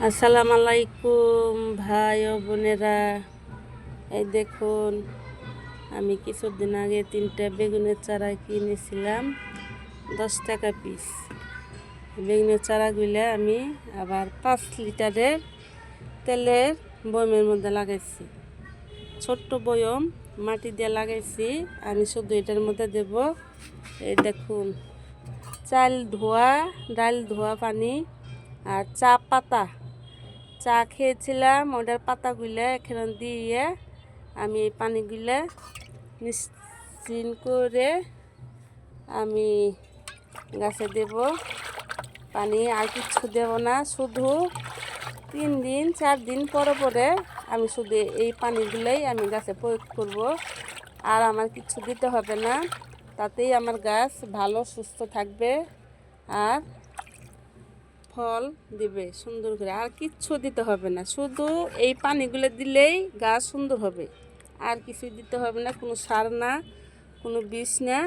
আসসালামু আলাইকুম ভাই ও বোনেরা। এই দেখুন, আমি কিছুদিন আগে 3টা বেগুনের চারা কিনেছিলাম 10 টাকা পিস। বেগুনের চারাগুলো আমি আবার 5 লিটারের তেলের বয়মের মধ্যে লাগাইছি। ছোট্ট বয়ম মাটি দিয়ে লাগাইছি। আমি শুধু এটার মধ্যে দেব, এই দেখুন, চাল ধোয়া, ডাল ধোয়া পানি আর চা পাতা। চা খেয়েছিলাম, ওটার পাতাগুলো এখানে দিয়ে আমি এই পানিগুলো মিশ্রণ করে আমি গাছে দেব। পানি আর কিচ্ছু দেব না, শুধু 3 দিন 4 দিন পরে পরে আমি শুধু এই পানিগুলোই আমি গাছে প্রয়োগ করব। আর আমার কিছু দিতে হবে না, তাতেই আমার গাছ ভালো সুস্থ থাকবে আর ফল দিবে সুন্দর করে। আর কিচ্ছু দিতে হবে না, শুধু এই পানিগুলো দিলেই গাছ সুন্দর হবে। আর কিছু দিতে হবে না, কোনো সার না, কোনো বিষ না,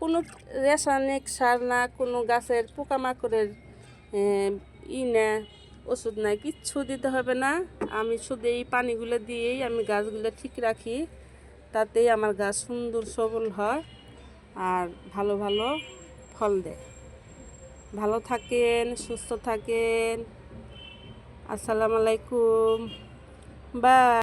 কোনো রাসায়নিক সার না, কোনো গাছের পোকামাকড়ের না, ওষুধ নাই, কিচ্ছু দিতে হবে না। আমি শুধু এই পানিগুলো দিয়েই আমি গাছগুলো ঠিক রাখি, তাতেই আমার গাছ সুন্দর সবল হয় আর ভালো ভালো ফল দেয়। ভালো থাকেন, সুস্থ থাকেন। আসসালামু আলাইকুম, বাই।